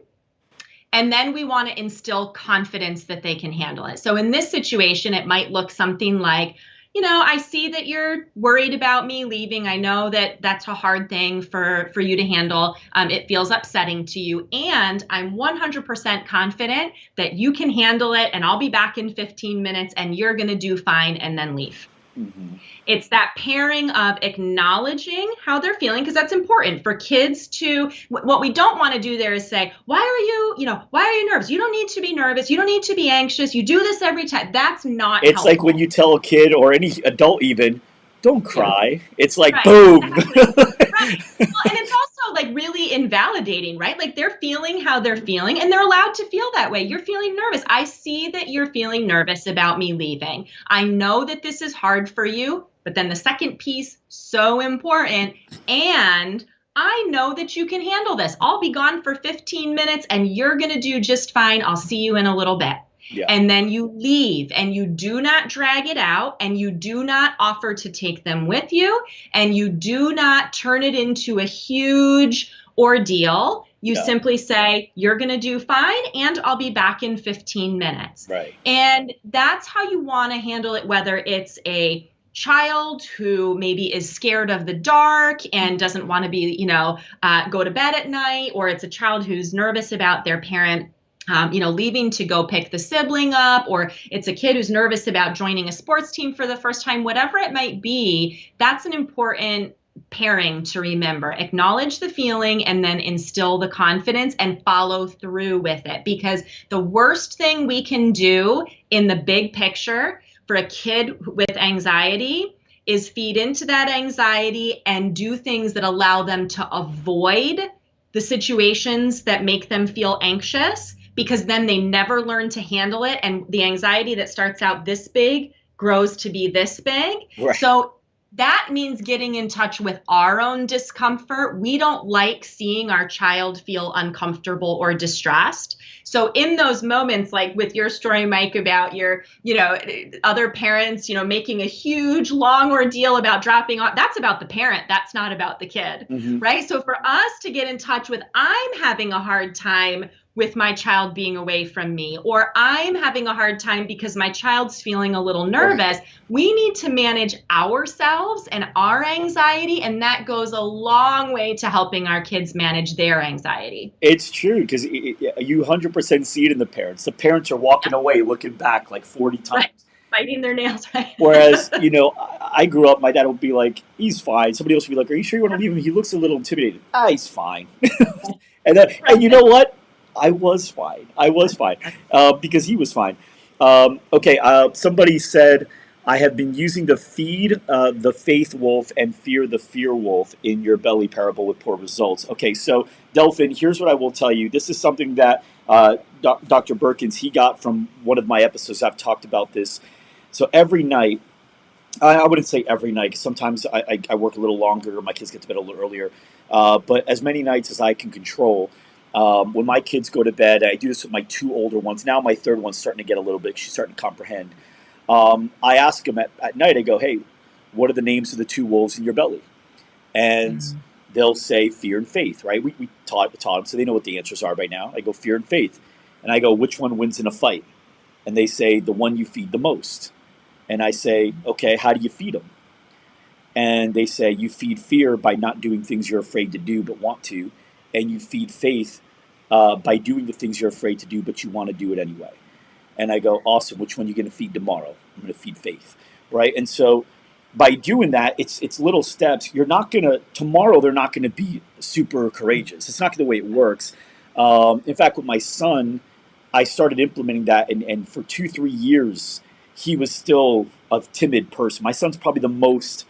And then we want to instill confidence that they can handle it. So in this situation, it might look something like, I see that you're worried about me leaving. I know that that's a hard thing for you to handle. It feels upsetting to you. And I'm 100% confident that you can handle it. And I'll be back in 15 minutes and you're going to do fine, and then leave. Mm-hmm. It's that pairing of acknowledging how they're feeling, because that's important for kids to, what we don't want to do there is say, why are you nervous? You don't need to be nervous. You don't need to be anxious. You do this every time. That's not It's helpful. like when you tell a kid or any adult even, don't cry. It's like, right, boom. Exactly. Right. Well, and it's also like really invalidating, right? Like they're feeling how they're feeling and they're allowed to feel that way. You're feeling nervous. I see that you're feeling nervous about me leaving. I know that this is hard for you, but then the second piece, so important. And I know that you can handle this. I'll be gone for 15 minutes and you're going to do just fine. I'll see you in a little bit. Yeah. And then you leave and you do not drag it out and you do not offer to take them with you and you do not turn it into a huge ordeal. You simply say, you're going to do fine and I'll be back in 15 minutes. Right. And that's how you want to handle it, whether it's a child who maybe is scared of the dark and doesn't want to be, go to bed at night, or it's a child who's nervous about their parent leaving to go pick the sibling up, or it's a kid who's nervous about joining a sports team for the first time, whatever it might be. That's an important pairing to remember. Acknowledge the feeling and then instill the confidence and follow through with it. Because the worst thing we can do in the big picture for a kid with anxiety is feed into that anxiety and do things that allow them to avoid the situations that make them feel anxious, because then they never learn to handle it. And the anxiety that starts out this big grows to be this big. Right. So that means getting in touch with our own discomfort. We don't like seeing our child feel uncomfortable or distressed. So in those moments, like with your story, Mike, about your, other parents, making a huge long ordeal about dropping off, that's about the parent. That's not about the kid, right? So for us to get in touch with, I'm having a hard time with my child being away from me, or I'm having a hard time because my child's feeling a little nervous. We need to manage ourselves and our anxiety, and that goes a long way to helping our kids manage their anxiety. It's true, because you 100% see it in the parents. The parents are walking away, looking back like 40 times. Right. Biting their nails, right? Whereas, I grew up, my dad would be like, he's fine. Somebody else would be like, are you sure you want to leave him? He looks a little intimidated. He's fine. And you know what? I was fine. Because he was fine. Somebody said, I have been using to feed the faith wolf and fear the fear wolf in your belly parable with poor results. Okay, so Delphin, here's what I will tell you. This is something that Dr. Beurkens, he got from one of my episodes. I've talked about this. So every night, I wouldn't say every night, because sometimes I work a little longer, my kids get to bed a little earlier, but as many nights as I can control, when my kids go to bed, I do this with my two older ones. Now my third one's starting to get a little bit, she's starting to comprehend. I ask them at night, I go, hey, what are the names of the two wolves in your belly? And they'll say fear and faith, right? We taught them, so they know what the answers are by now. I go, fear and faith. And I go, which one wins in a fight? And they say, the one you feed the most. And I say, okay, how do you feed them? And they say, you feed fear by not doing things you're afraid to do but want to. And you feed faith by doing the things you're afraid to do, but you want to do it anyway. And I go, awesome, which one are you going to feed tomorrow? I'm going to feed faith, right? And so by doing that, it's little steps. Tomorrow they're not going to be super courageous. It's not the way it works. In fact, with my son, I started implementing that, and for 2-3 years, he was still a timid person. My son's probably the most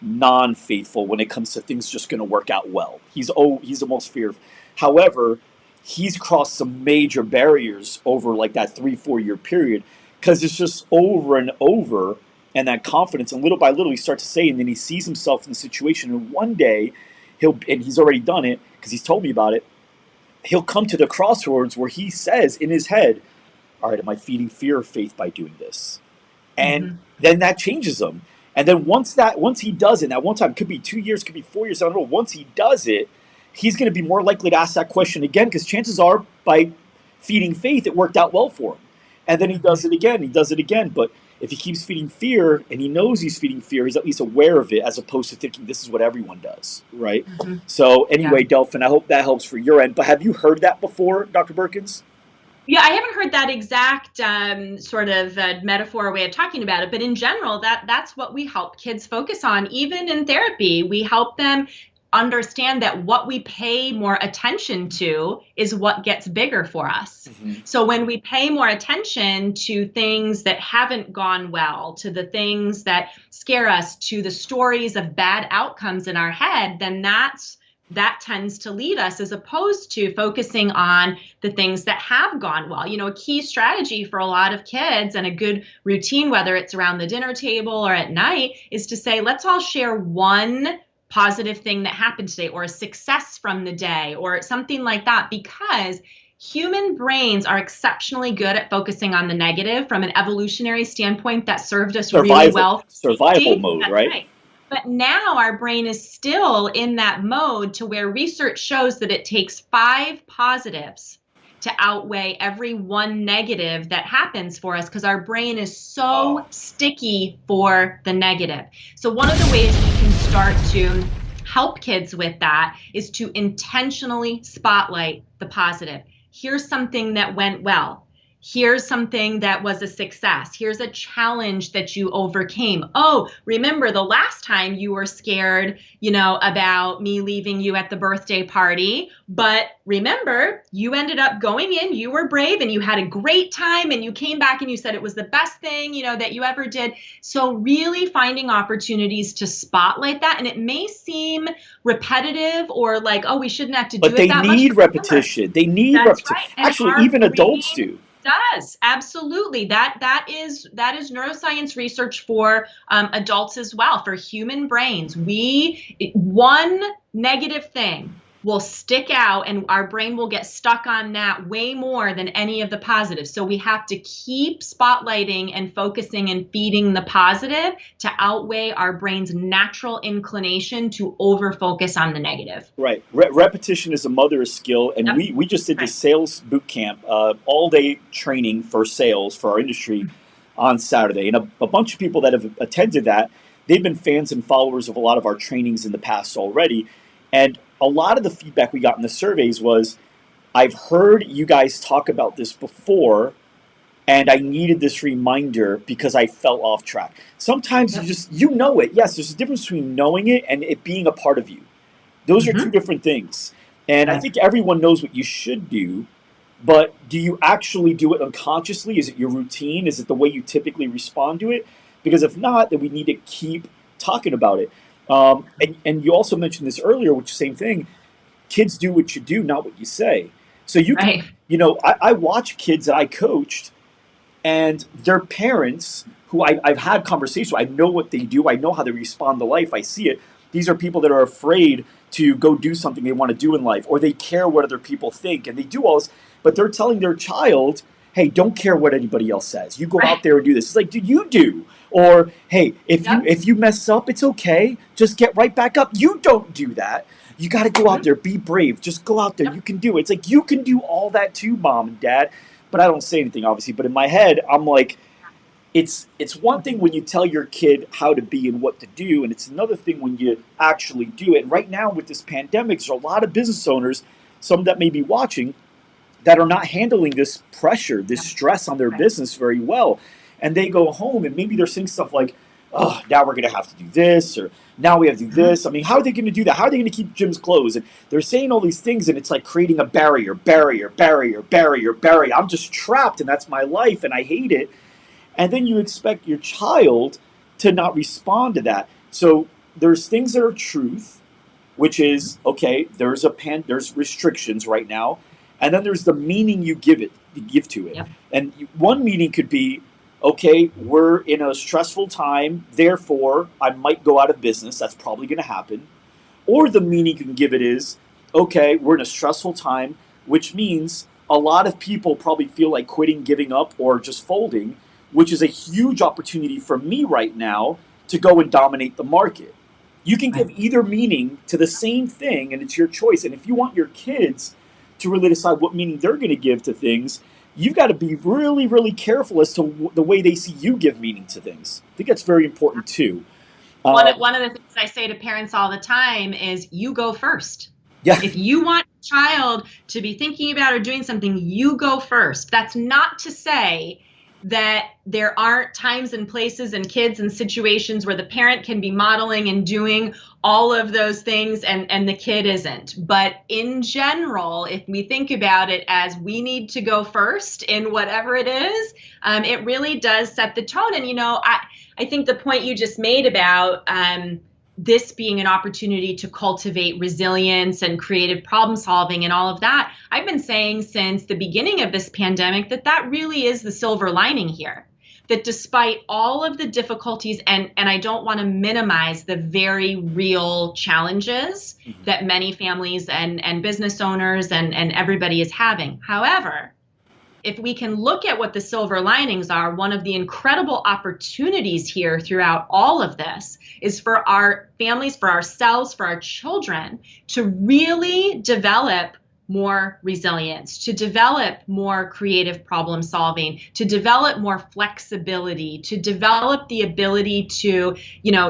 non-faithful when it comes to things just going to work out well. He's the most fearful. However, he's crossed some major barriers over that 3-4 year period, because it's just over and over, and that confidence, and little by little he starts to say, and then he sees himself in the situation, and one day and he's already done it because he's told me about it, he'll come to the crossroads where he says in his head, all right, am I feeding fear or faith by doing this? And then that changes him. And then once he does it, that one time, could be 2 years, could be 4 years, I don't know. Once he does it, he's going to be more likely to ask that question again, because chances are by feeding faith, it worked out well for him. And then he does it again. But if he keeps feeding fear and he knows he's feeding fear, he's at least aware of it, as opposed to thinking this is what everyone does, right? So anyway, Delphin, I hope that helps for your end. But have you heard that before, Dr. Beurkens? Yeah, I haven't heard that exact sort of metaphor way of talking about it, but in general, that's what we help kids focus on. Even in therapy, we help them understand that what we pay more attention to is what gets bigger for us. So when we pay more attention to things that haven't gone well, to the things that scare us, to the stories of bad outcomes in our head, then that tends to lead us, as opposed to focusing on the things that have gone well. You know, a key strategy for a lot of kids, and a good routine, whether it's around the dinner table or at night, is to say, let's all share one positive thing that happened today, or a success from the day, or something like that, because human brains are exceptionally good at focusing on the negative. From an evolutionary standpoint, that served us really well. Survival mode, right? But now our brain is still in that mode to where research shows that it takes 5 positives to outweigh every 1 negative that happens for us, because our brain is so sticky for the negative. So one of the ways we can start to help kids with that is to intentionally spotlight the positive. Here's something that went well. Here's something that was a success. Here's a challenge that you overcame. Oh, remember the last time you were scared, about me leaving you at the birthday party, but remember, you ended up going in, you were brave, and you had a great time, and you came back and you said it was the best thing, that you ever did. So really finding opportunities to spotlight that. And it may seem repetitive or like, oh, we shouldn't have to do it that much. But they need repetition. They need repetition. Right. Actually, even adults do. Does absolutely. That is neuroscience research for adults as well. For human brains, one negative thing will stick out, and our brain will get stuck on that way more than any of the positives. So we have to keep spotlighting and focusing and feeding the positive to outweigh our brain's natural inclination to over focus on the negative. Right. Repetition is a mother of skill. And we just did this sales boot camp, all day training for sales for our industry on Saturday. And a bunch of people that have attended that, they've been fans and followers of a lot of our trainings in the past already. And a lot of the feedback we got in the surveys was, I've heard you guys talk about this before, and I needed this reminder because I fell off track. Sometimes you know it. Yes, there's a difference between knowing it and it being a part of you. Those are two different things. And I think everyone knows what you should do, but do you actually do it unconsciously? Is it your routine? Is it the way you typically respond to it? Because if not, then we need to keep talking about it. And you also mentioned this earlier, which is the same thing. Kids do what you do, not what you say. So you can, I watch kids that I coached, and their parents, who I've had conversations with, I know what they do. I know how they respond to life. I see it. These are people that are afraid to go do something they want to do in life, or they care what other people think, and they do all this, but they're telling their child, hey, don't care what anybody else says. You go out there and do this. It's like, you do. Or, hey, if you mess up, it's okay. Just get right back up. You don't do that. You got to go out there, be brave. Just go out there. You can do it. It's like, you can do all that too, mom and dad. But I don't say anything, obviously. But in my head, I'm like, it's one thing when you tell your kid how to be and what to do, and it's another thing when you actually do it. And right now with this pandemic, there's a lot of business owners, some that may be watching, that are not handling this pressure, this stress on their business very well. And they go home and maybe they're saying stuff like, oh, now we're going to have to do this, or now we have to do this. I mean, how are they going to do that? How are they going to keep gyms closed? And they're saying all these things, and it's like creating a barrier. I'm just trapped, and that's my life, and I hate it. And then you expect your child to not respond to that. So there's things that are truth, which is, okay, there's restrictions right now. And then there's the meaning you give to it. Yep. And one meaning could be, okay, we're in a stressful time, therefore I might go out of business. That's probably going to happen. Or the meaning you can give it is, okay, we're in a stressful time. which means a lot of people probably feel like quitting, giving up, or just folding, which is a huge opportunity for me right now to go and dominate the market. You can give either meaning to the same thing, and it's your choice. And if you want your kids to really decide what meaning they're going to give to things, you've got to be really, really careful as to the way they see you give meaning to things. I think that's very important too. One of the things I say to parents all the time is you go first. Yeah. If you want a child to be thinking about or doing something, you go first. That's not to say that there aren't times and places and kids and situations where the parent can be modeling and doing all of those things and the kid isn't. But in general, if we think about it as we need to go first in whatever it is, it really does set the tone. And, I think the point you just made about this being an opportunity to cultivate resilience and creative problem solving and all of that, I've been saying since the beginning of this pandemic that really is the silver lining here. That despite all of the difficulties, and I don't want to minimize the very real challenges that many families and business owners and everybody is having. However, if we can look at what the silver linings are, one of the incredible opportunities here throughout all of this is for our families, for ourselves, for our children to really develop more resilience, to develop more creative problem solving, to develop more flexibility, to develop the ability to,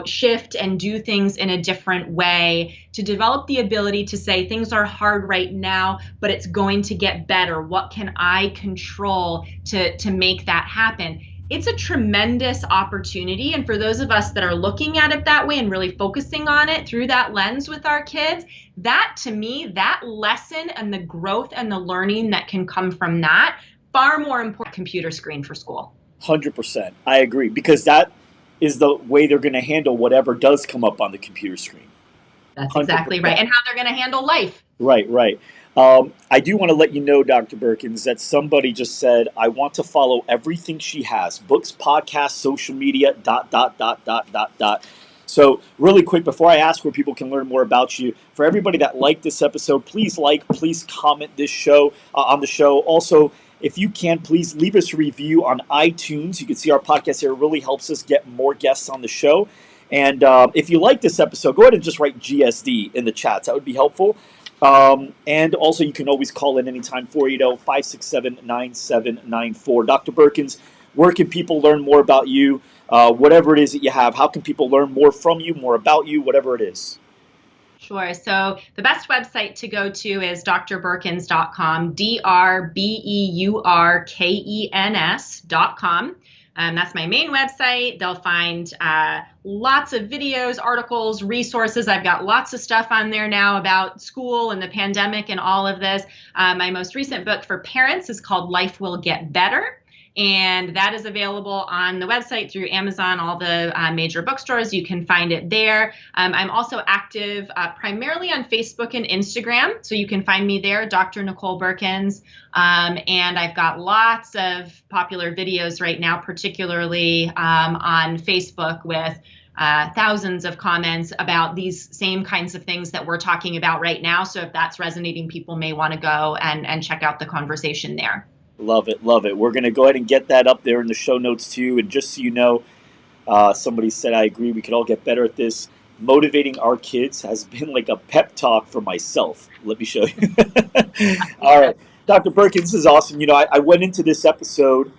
shift and do things in a different way, to develop the ability to say things are hard right now, but it's going to get better. What can I control to make that happen? It's a tremendous opportunity. And for those of us that are looking at it that way and really focusing on it through that lens with our kids, that to me, that lesson and the growth and the learning that can come from that, far more important computer screen for school. 100%. I agree, because that is the way they're going to handle whatever does come up on the computer screen. That's exactly 100%. Right. And how they're going to handle life. Right. I do want to let you know, Dr. Beurkens, that somebody just said, I want to follow everything she has. Books, podcasts, social media, ... So really quick, before I ask where people can learn more about you, for everybody that liked this episode, please comment this show on the show. Also, if you can, please leave us a review on iTunes. You can see our podcast here. It really helps us get more guests on the show. And if you like this episode, go ahead and just write GSD in the chats. That would be helpful. And also, you can always call in anytime, 480-567-9794. Dr. Beurkens, where can people learn more about you? Whatever it is that you have, how can people learn more from you, more about you, whatever it is? Sure. So the best website to go to is drbeurkens.com, drbeurkens.com. That's my main website. They'll find lots of videos, articles, resources. I've got lots of stuff on there now about school and the pandemic and all of this. My most recent book for parents is called Life Will Get Better. And that is available on the website through Amazon, all the major bookstores. You can find it there. I'm also active primarily on Facebook and Instagram. So you can find me there, Dr. Nicole Beurkens. And I've got lots of popular videos right now, particularly on Facebook with thousands of comments about these same kinds of things that we're talking about right now. So if that's resonating, people may want to go and check out the conversation there. Love it. We're going to go ahead and get that up there in the show notes too. And just so you know, somebody said, I agree, we could all get better at this. Motivating our kids has been like a pep talk for myself. Let me show you. All right. Dr. Beurkens, this is awesome. I went into this episode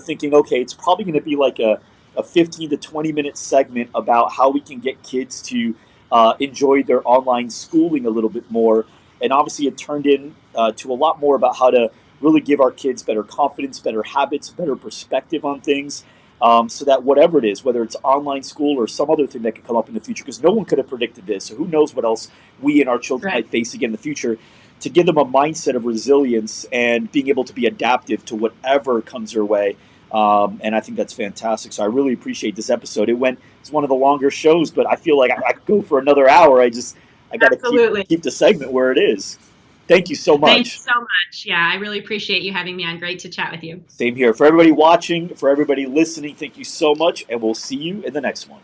thinking, okay, it's probably going to be like a 15 to 20 minute segment about how we can get kids to enjoy their online schooling a little bit more. And obviously it turned in to a lot more about how to really give our kids better confidence, better habits, better perspective on things, so that whatever it is, whether it's online school or some other thing that could come up in the future, because no one could have predicted this, so who knows what else we and our children might face again in the future, to give them a mindset of resilience and being able to be adaptive to whatever comes their way. And I think that's fantastic. So I really appreciate this episode. It's one of the longer shows, but I feel like I could go for another hour. I got to keep the segment where it is. Thank you so much. Thanks so much. Yeah, I really appreciate you having me on. Great to chat with you. Same here. For everybody watching, for everybody listening, thank you so much, and we'll see you in the next one.